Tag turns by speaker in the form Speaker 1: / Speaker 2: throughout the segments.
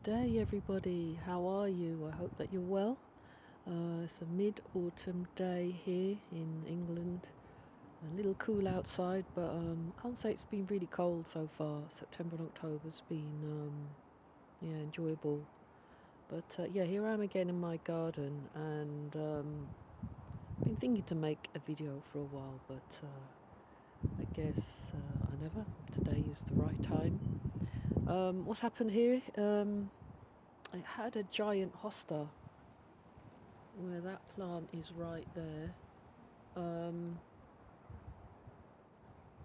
Speaker 1: Day, everybody. How are you? I hope that you're well. It's a mid-autumn day here in England. A little cool outside, but can't say it's been really cold so far. September and October's been enjoyable. But here I am again in my garden, and been thinking to make a video for a while, but I guess I never. Today is the right time. What's happened here? I had a giant hosta where that plant is right there,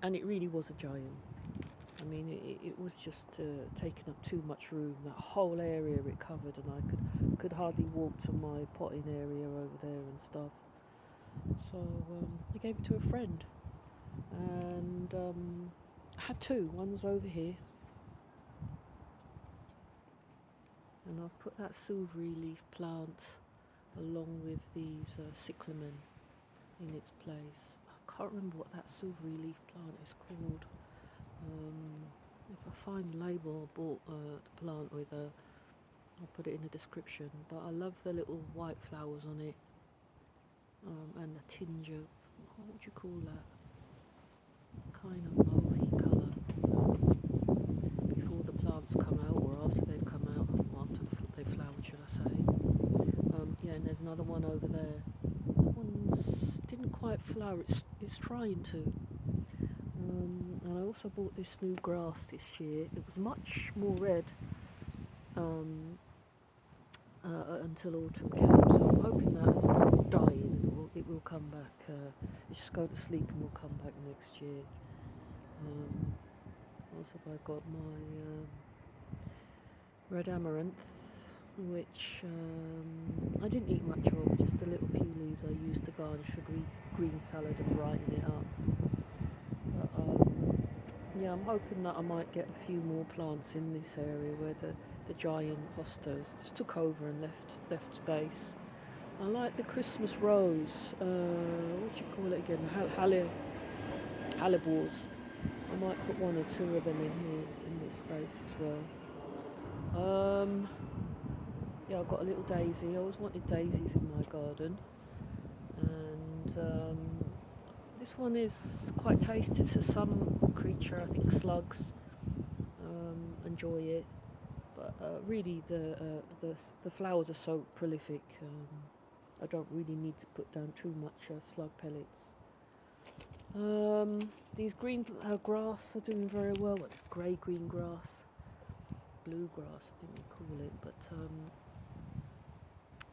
Speaker 1: and it really was a giant. I mean, it was just taking up too much room. That whole area it covered, and I could hardly walk to my potting area over there and stuff. So I gave it to a friend, and I had two. One was over here, and I've put that silvery leaf plant along with these cyclamen in its place. I can't remember what that silvery leaf plant is called. If I find the label, I bought the plant with I'll put it in the description. But I love the little white flowers on it, and the tinge of, what would you call that? Kind of mauvey colour before the plants come out, or after they've come out, or after they've flowered, should I say. And there's another one over there. That one didn't quite flower, it's trying to. And I also bought this new grass this year. It was much more red until autumn came, so I'm hoping that as it's dying, it will come back. It's just go to sleep and will come back next year. Also, I got my red amaranth, which I didn't eat much of, just a little few leaves I used to garnish a green salad and brighten it up. But I'm hoping that I might get a few more plants in this area where the giant hostas just took over and left space. I like the Christmas rose, what do you call it again, hellebores. I might put one or two of them in here in this space as well. I've got a little daisy. I always wanted daisies in my garden, and this one is quite tasty to some creature. I think slugs enjoy it, but really the flowers are so prolific. I don't really need to put down too much slug pellets. These green grass are doing very well. Grey-green grass, blue grass, I think we call it. But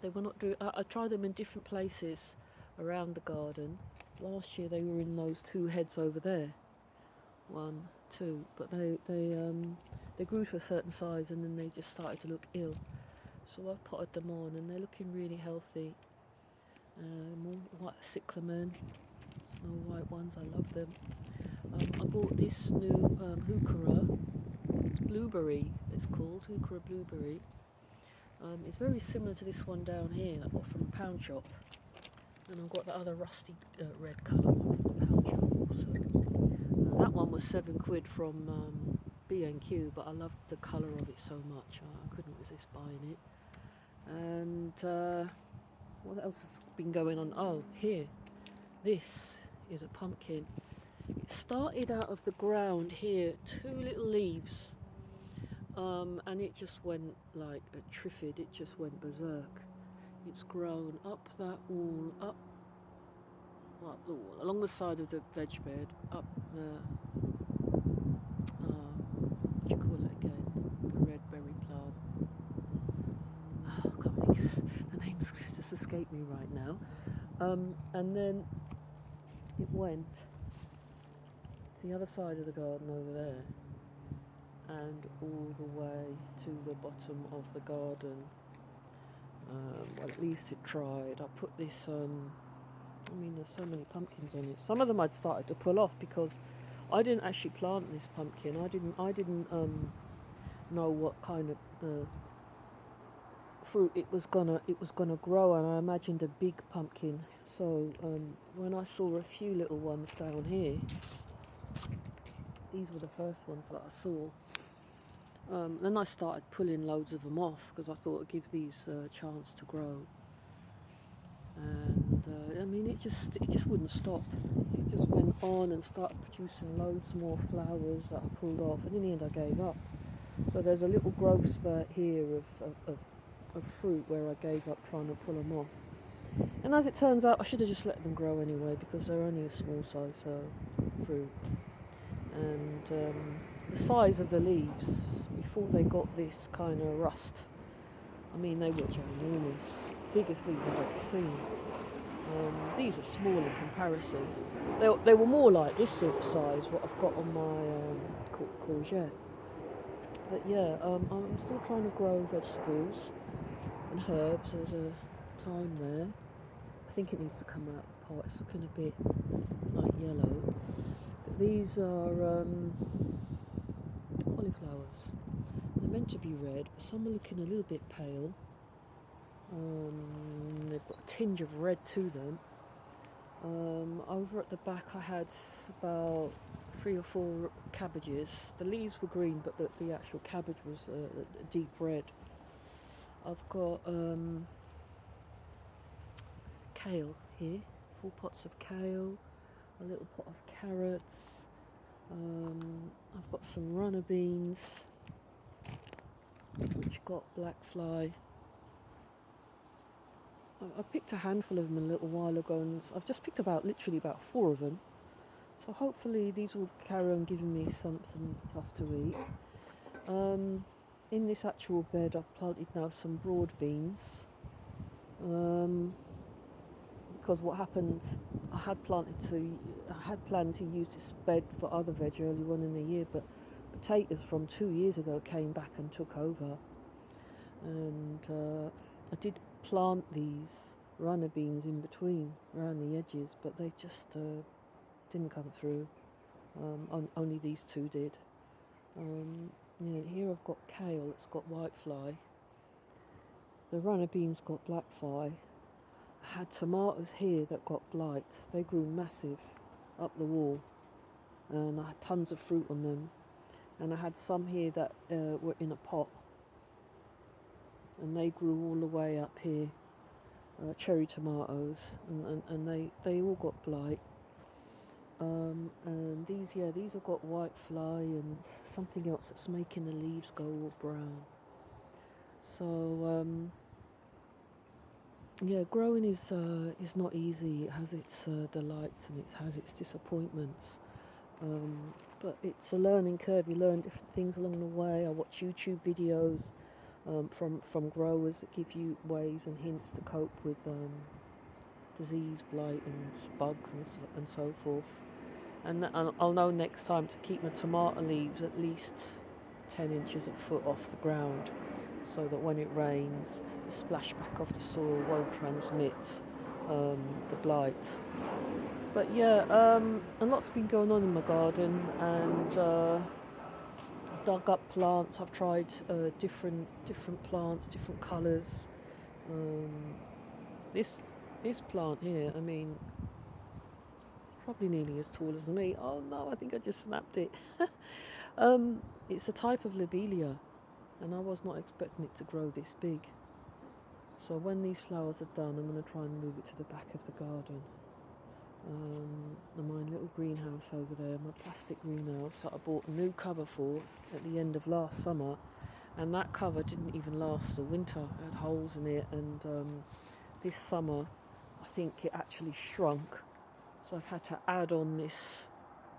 Speaker 1: they were not doing. I tried them in different places around the garden. Last year they were in those two heads over there, 1, 2. But they grew to a certain size and then they just started to look ill. So I've potted them on and they're looking really healthy. More white cyclamen, snow white ones. I love them. I bought this new heuchera. It's blueberry. It's called heuchera blueberry. It's very similar to this one down here I got from a pound shop, and I've got the other rusty red colour one from the pound shop also. That one was £7 from B&Q, but I loved the colour of it so much I couldn't resist buying it. And what else has been going on? Oh, here, this is a pumpkin. It started out of the ground here, 2 little leaves, and it just went like a triffid. It just went berserk. It's grown up that wall, up the wall, along the side of the veg bed, up the what do you call it again? The red berry plant. I can't think of the names. Just escaped me right now. And then it went to the other side of the garden over there, and all the way to the bottom of the garden. Well, at least it tried. I put this, there's so many pumpkins on it. Some of them I'd started to pull off because I didn't actually plant this pumpkin. I didn't know what kind of fruit it was gonna grow, and I imagined a big pumpkin. So when I saw a few little ones down here, these were the first ones that I saw. Then I started pulling loads of them off because I thought I'd give these a chance to grow. And I mean, it just wouldn't stop. It just went on and started producing loads more flowers that I pulled off, and in the end I gave up. So there's a little growth spurt here of fruit where I gave up trying to pull them off. And as it turns out, I should have just let them grow anyway because they're only a small size fruit. And the size of the leaves, before they got this kind of rust, I mean, they were ginormous. Biggest leaves I've ever seen. These are small in comparison. They were more like this sort of size, what I've got on my courgette. But yeah, I'm still trying to grow vegetables and herbs. There's a thyme there. I think it needs to come out of the pot. It's looking a bit light yellow. But these are cauliflowers. They're meant to be red, but some are looking a little bit pale. They've got a tinge of red to them. Over at the back I had about 3 or 4 cabbages. The leaves were green, but the actual cabbage was a deep red. I've got kale here, 4 pots of kale, a little pot of carrots. I've got some runner beans, which got black fly. I picked a handful of them a little while ago, and I've just picked literally about 4 of them. So hopefully these will carry on giving me some stuff to eat. In this actual bed I've planted now some broad beans. Because what happened, I had planned to use this bed for other veg early on in the year, but potatoes from 2 years ago came back and took over. And I did plant these runner beans in between, around the edges, but they just didn't come through. Only these 2 did. Yeah, here I've got kale that's got white fly. The runner beans got black fly. I had tomatoes here that got blight. They grew massive up the wall, and I had tons of fruit on them. And I had some here that were in a pot, and they grew all the way up here. Cherry tomatoes, and they all got blight. And these have got white fly and something else that's making the leaves go all brown. So yeah, growing is not easy. It has its delights and it has its disappointments. But it's a learning curve. You learn different things along the way. I watch YouTube videos from growers that give you ways and hints to cope with disease, blight and bugs and so forth. And I'll know next time to keep my tomato leaves at least 10 inches, a foot off the ground, so that when it rains, the splashback of the soil won't transmit the blight. But yeah, a lot's been going on in my garden, and I've dug up plants. I've tried different plants, different colours. This plant here, I mean, probably nearly as tall as me. Oh no, I think I just snapped it. It's a type of lobelia, and I was not expecting it to grow this big. So when these flowers are done, I'm going to try and move it to the back of the garden. My little greenhouse over there, my plastic greenhouse that I bought a new cover for at the end of last summer, and that cover didn't even last the winter. It had holes in it, and this summer I think it actually shrunk. So I've had to add on this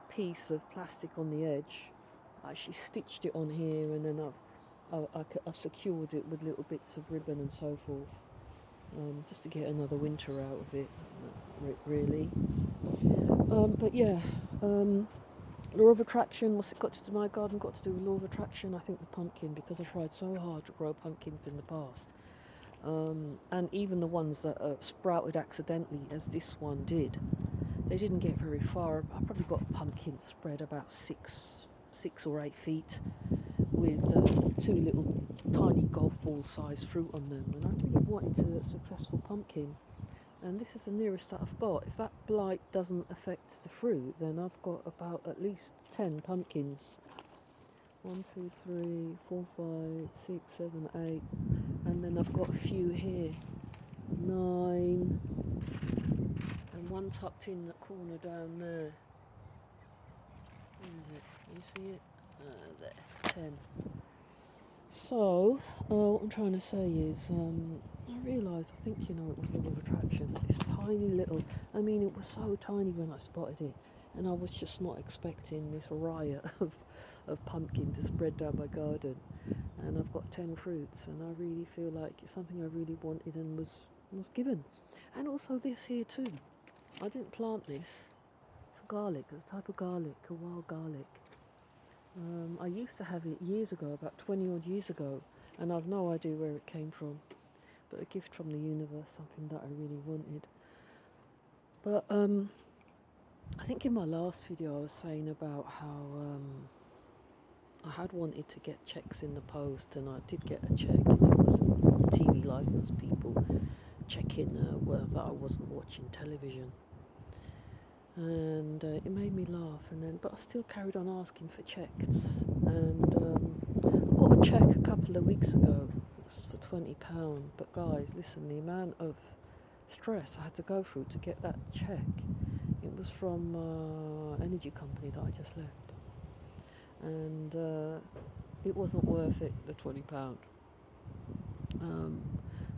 Speaker 1: piece of plastic on the edge. I actually stitched it on here, and then I've secured it with little bits of ribbon and so forth, just to get another winter out of it, really. But yeah, law of attraction, what's it got to do? My garden got to do with law of attraction? I think the pumpkin, because I tried so hard to grow pumpkins in the past. And even the ones that sprouted accidentally, as this one did, they didn't get very far. I probably got a pumpkin spread about 6 or 8 feet with 2 little tiny golf ball sized fruit on them, and I really wanted a successful pumpkin, and this is the nearest that I've got. If that blight doesn't affect the fruit, then I've got about at least 10 pumpkins 1, 2, 3, 4, 5, 6, 7, 8, and then I've got a few here. 9, and one tucked in the corner down there. Where is it? Can you see it? There. 10. So, what I'm trying to say is, I realised, I think, it was law of attraction. It's tiny little, I mean, it was so tiny when I spotted it, and I was just not expecting this riot of pumpkin to spread down my garden. And I've got 10 fruits, and I really feel like it's something I really wanted and was given. And also this here too. I didn't plant this. It's garlic. It's a type of garlic, a wild garlic. I used to have it years ago, about 20 odd years ago, and I've no idea where it came from. But a gift from the universe, something that I really wanted. But I think in my last video I was saying about how I had wanted to get checks in the post, and I did get a check, and it was TV license people checking whether I wasn't watching television. And it made me laugh, but I still carried on asking for checks, and I got a check a couple of weeks ago. It was for £20, but guys, listen, the amount of stress I had to go through to get that check. It was from an energy company that I just left, and it wasn't worth it, the £20.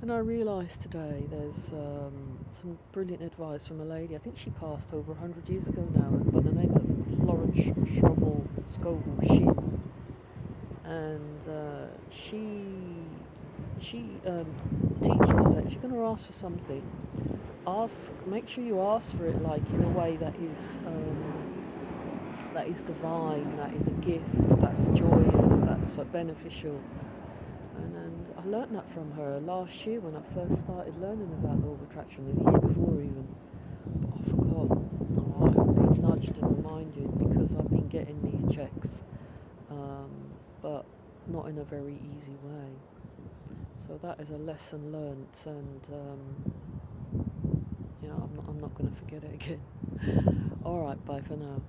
Speaker 1: And I realised today there's some brilliant advice from a lady. I think she passed over 100 years ago now, by the name of Florence Scovel Shin. And she teaches that if you're going to ask for something, make sure you ask for it like in a way that is divine, that is a gift, that's joyous, that's beneficial. And I learnt that from her last year when I first started learning about law of attraction, the year before even. But I forgot. I've been nudged and reminded because I've been getting these checks, but not in a very easy way. So that is a lesson learnt, and I'm not going to forget it again. Alright, bye for now.